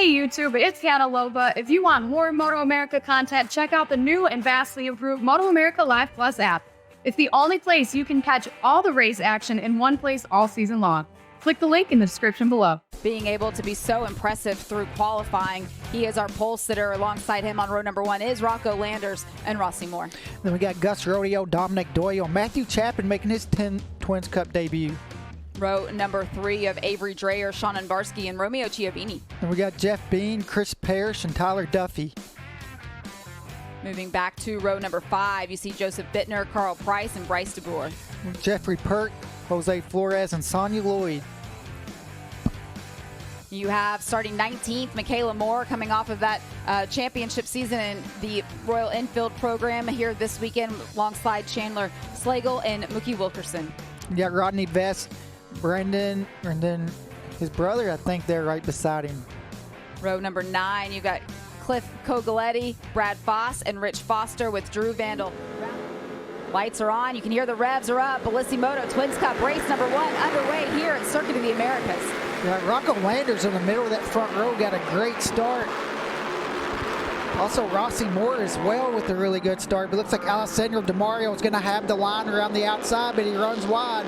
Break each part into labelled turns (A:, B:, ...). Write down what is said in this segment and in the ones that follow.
A: Hey YouTube, it's Catalova. If you want more MotoAmerica content, check out the new and vastly improved MotoAmerica Live Plus app. It's the only place you can catch all the race action in one place all season long. Click the link in the description below.
B: Being able to be so impressive through qualifying, he is our pole sitter. Alongside him on row number 1 is Rocco Landers and Rossi Moore.
C: Then we got Gus Rodeo, Dominic Doyle, Matthew Chapman making his 10 Twins Cup debut.
B: Row number 3 of Avery Dreyer, Shannon Barsky, and Romeo Chiavini.
C: Then we got Jeff Bean, Chris Parrish, and Tyler Duffy.
B: Moving back to row number 5, you see Joseph Bittner, Carl Price, and Bryce DeBoer.
C: Jeffrey Pert, Jose Flores, and Sonia Lloyd.
B: You have starting 19th, Michaela Moore, coming off of that championship season in the Royal Enfield program here this weekend alongside Chandler Slagle and Mookie Wilkerson.
C: You got Rodney Vest, Brendan, and then his brother, I think they're right beside him.
B: Row number 9, you got Cliff Cogaletti, Brad Foss, and Rich Foster with Drew Vandal. Lights are on. You can hear the revs are up. BellissiMoto Twins Cup race number 1 underway here at Circuit of the Americas.
C: Yeah, Rocco Landers in the middle of that front row got a great start. Also, Rossi Moore as well with a really good start. But looks like Alessandro DeMario is going to have the line around the outside, but he runs wide.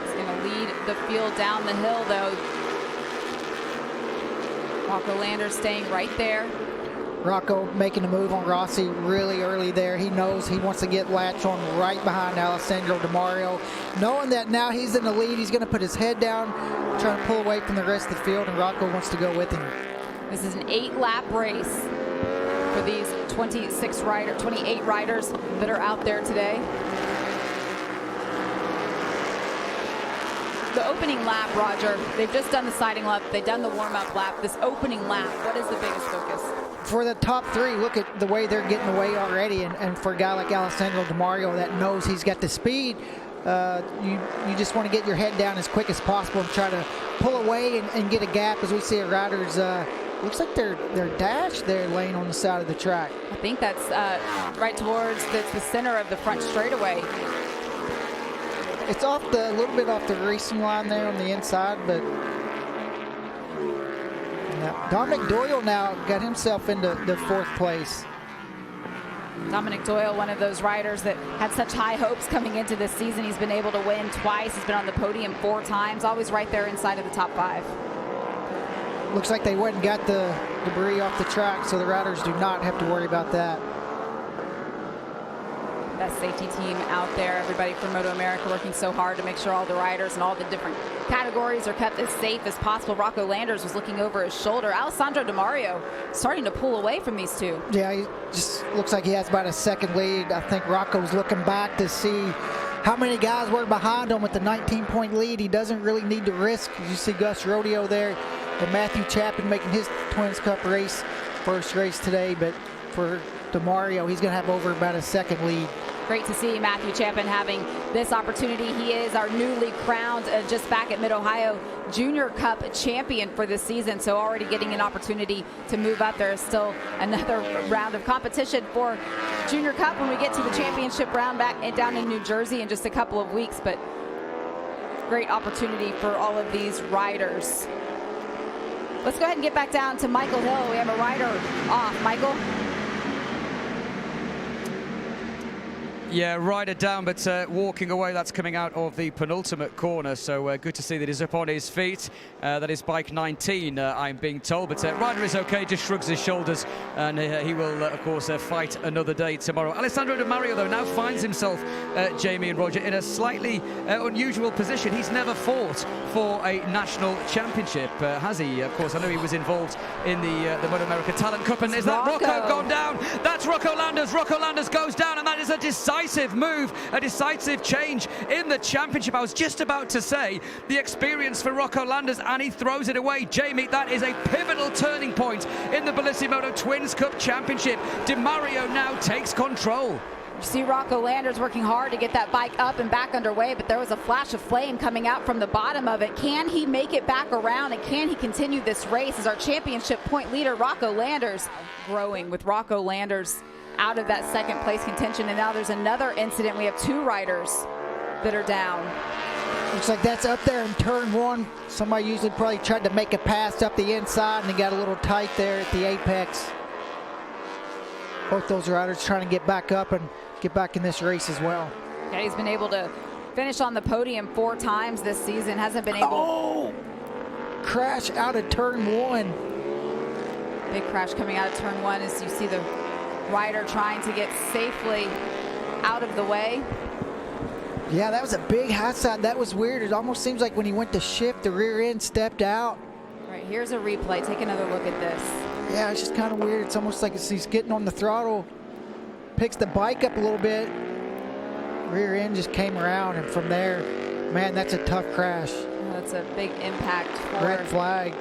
B: He's going to lead the field down the hill, though. Rocco Landers staying right there.
C: Rocco making a move on Rossi really early there. He knows he wants to get latch on right behind Alessandro DeMario. Knowing that now he's in the lead, he's going to put his head down, trying to pull away from the rest of the field, and Rocco wants to go with him.
B: This is an 8-lap race for these 28 riders that are out there today. The opening lap, Roger, they've just done the siding lap, they've done the warm-up lap. This opening lap, what is the biggest focus?
C: For the top 3, look at the way they're getting away already, and for a guy like Alessandro DeMario that knows he's got the speed, you just want to get your head down as quick as possible and try to pull away and get a gap. As we see a riders, looks like their dash there laying on the side of the track.
B: I think that's right towards the center of the front straightaway.
C: It's a little bit off the racing line there on the inside, but Dominic Doyle now got himself into the 4th place.
B: Dominic Doyle, one of those riders that had such high hopes coming into this season. He's been able to win twice. He's been on the podium 4 times, always right there inside of the top 5.
C: Looks like they went and got the debris off the track, so the riders do not have to worry about that.
B: Best safety team out there. Everybody from MotoAmerica working so hard to make sure all the riders and all the different categories are kept as safe as possible. Rocco Landers was looking over his shoulder. Alessandro DeMario starting to pull away from these two.
C: Yeah, he just looks like he has about a second lead. I think Rocco's looking back to see how many guys were behind him with the 19-point lead. He doesn't really need to risk. You see Gus Rodeo there and Matthew Chapman making his Twins Cup race, first race today. But for DeMario, he's going to have over about a second lead.
B: Great to see Matthew Chapman having this opportunity. He is our newly crowned, just back at Mid-Ohio, Junior Cup champion for this season. So already getting an opportunity to move up. There is still another round of competition for Junior Cup when we get to the championship round back down in New Jersey in just a couple of weeks. But great opportunity for all of these riders. Let's go ahead and get back down to Michael Hill. We have a rider off. Michael?
D: Yeah, rider down, but walking away. That's coming out of the penultimate corner. So good to see that he's up on his feet. That is bike 19, I'm being told. But rider is okay, just shrugs his shoulders, and he will, of course, fight another day tomorrow. Alessandro DeMario, though, now finds himself, Jamie and Roger, in a slightly unusual position. He's never fought for a national championship, has he? Of course, I know he was involved in the MotoAmerica Talent Cup. And is that Rocco gone down? That's Rocco Landers. Rocco Landers goes down, and that is a decisive move, a decisive change in the championship. I was just about to say the experience for Rocco Landers, and he throws it away. Jamie, that is a pivotal turning point in the BellissiMoto Twins Cup Championship. DeMario now takes control.
B: You see Rocco Landers working hard to get that bike up and back underway, but there was a flash of flame coming out from the bottom of it. Can he make it back around, and can he continue this race as our championship point leader, Rocco Landers, growing with Rocco Landers out of that second place contention. And now there's another incident. We have 2 riders that are down.
C: Looks like that's up there in turn one. Somebody usually probably tried to make a pass up the inside and they got a little tight there at the apex. Both those riders trying to get back up and get back in this race as well.
B: Yeah, he's been able to finish on the podium 4 times this season. Hasn't been able.
C: Oh! Crash out of turn one.
B: Big crash coming out of turn one as you see the rider trying to get safely out of the way.
C: Yeah, that was a big high side. That was weird. It almost seems like when he went to shift, the rear end stepped out.
B: Right, here's a replay. Take another look at this.
C: Yeah, it's just kind of weird. It's almost like he's getting on the throttle, picks the bike up a little bit. Rear end just came around, and from there, man, that's a tough crash.
B: That's a big impact for
C: Red flag.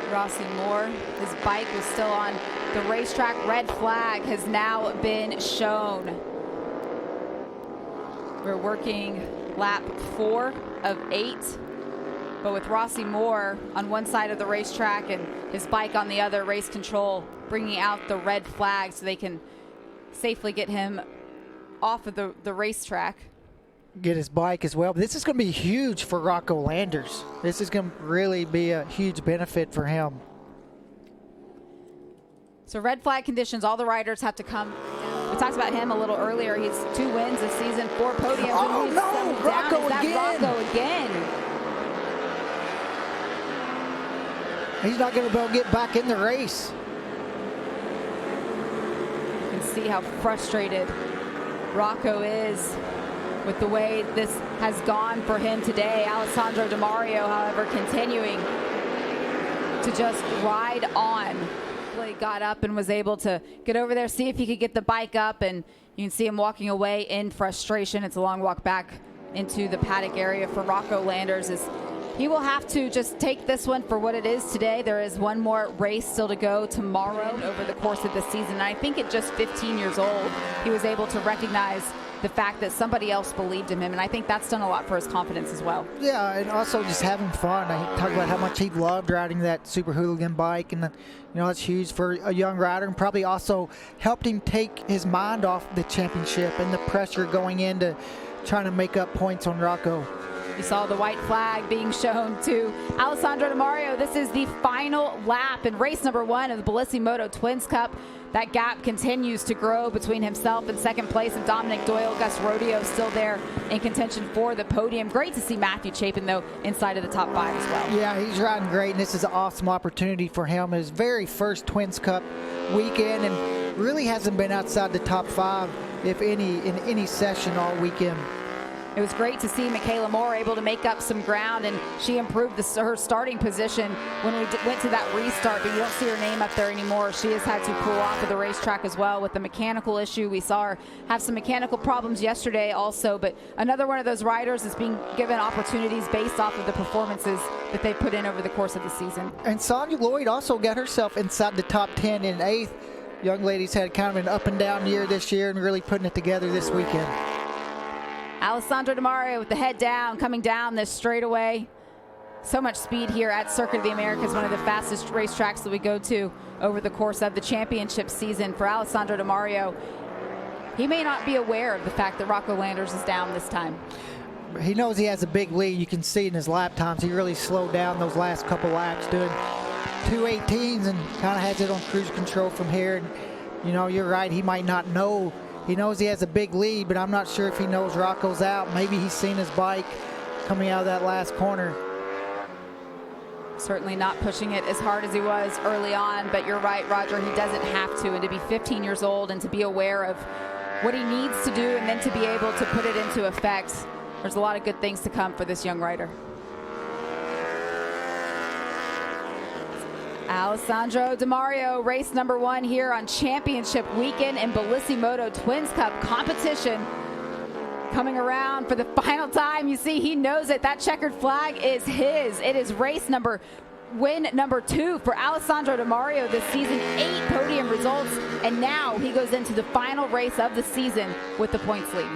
B: Rossi Moore. His bike was still on the racetrack. Red flag has now been shown. We're working lap 4 of 8. But with Rossi Moore on one side of the racetrack and his bike on the other, race control bringing out the red flag so they can safely get him off of the racetrack.
C: Get his bike as well. But this is going to be huge for Rocco Landers. This is going to really be a huge benefit for him.
B: So red flag conditions, all the riders have to come. We talked about him a little earlier. He's 2 wins this season, 4 podiums.
C: Oh no, Rocco again.
B: Rocco again.
C: He's not going to be able to get back in the race.
B: You can see how frustrated Rocco is with the way this has gone for him today. Alessandro Di Mario, however, continuing to just ride on. He got up and was able to get over there, see if he could get the bike up, and you can see him walking away in frustration. It's a long walk back into the paddock area for Rocco Landers. He will have to just take this one for what it is today. There is one more race still to go tomorrow over the course of the season. And I think at just 15 years old, he was able to recognize the fact that somebody else believed in him. And I think that's done a lot for his confidence as well.
C: Yeah, and also just having fun. I talked about how much he loved riding that Super Hooligan bike. And, that's huge for a young rider, and probably also helped him take his mind off the championship and the pressure going into trying to make up points on Rocco.
B: You saw the white flag being shown to Alessandro Di Mario. This is the final lap in race number 1 of the BellissiMoto Twins Cup. That gap continues to grow between himself and second place and Dominic Doyle. Gus Rodeo still there in contention for the podium. Great to see Matthew Chapin, though, inside of the top 5 as well.
C: Yeah, he's riding great, and this is an awesome opportunity for him. His very first Twins Cup weekend, and really hasn't been outside the top 5, if any, in any session all weekend.
B: It was great to see Michaela Moore able to make up some ground, and she improved her starting position when we went to that restart, but you don't see her name up there anymore. She has had to pull off of the racetrack as well with the mechanical issue. We saw her have some mechanical problems yesterday also, but another one of those riders is being given opportunities based off of the performances that they put in over the course of the season. And
C: Sonia Lloyd also got herself inside the top 10 in 8th. Young lady's had kind of an up and down year this year and really putting it together this weekend.
B: Alessandro Di Mario with the head down, coming down this straightaway. So much speed here at Circuit of the Americas, one of the fastest racetracks that we go to over the course of the championship season. For Alessandro Di Mario, he may not be aware of the fact that Rocco Landers is down this time.
C: He knows he has a big lead. You can see in his lap times, he really slowed down those last couple laps, doing 2:18s and kind of has it on cruise control from here. And, you're right, he might not know. He knows he has a big lead, but I'm not sure if he knows Rocco's out. Maybe he's seen his bike coming out of that last corner.
B: Certainly not pushing it as hard as he was early on, but you're right, Roger, he doesn't have to. And to be 15 years old and to be aware of what he needs to do and then to be able to put it into effect, there's a lot of good things to come for this young rider. Alessandro Di Mario, race number 1 here on championship weekend in BellissiMoto Twins Cup competition. Coming around for the final time. You see, he knows it. That checkered flag is his. It is win number 2 for Alessandro Di Mario this season. 8 podium results, and now he goes into the final race of the season with the points lead.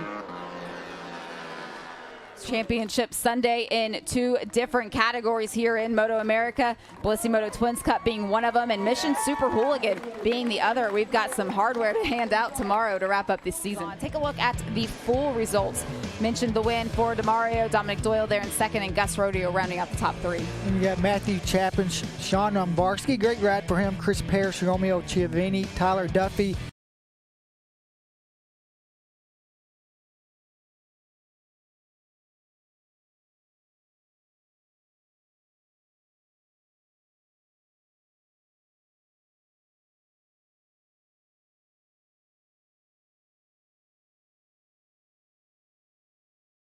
B: Championship Sunday in 2 different categories here in MotoAmerica. BellissiMoto Twins Cup being one of them, and Mission Super Hooligan being the other. We've got some hardware to hand out tomorrow to wrap up this season. Take a look at the full results. Mentioned the win for DeMario, Dominic Doyle there in second, and Gus Rodeo rounding out the top 3.
C: And you got Matthew Chapin, Sean Umbarski, great ride for him, Chris Parrish, Romeo Chiavini, Tyler Duffy.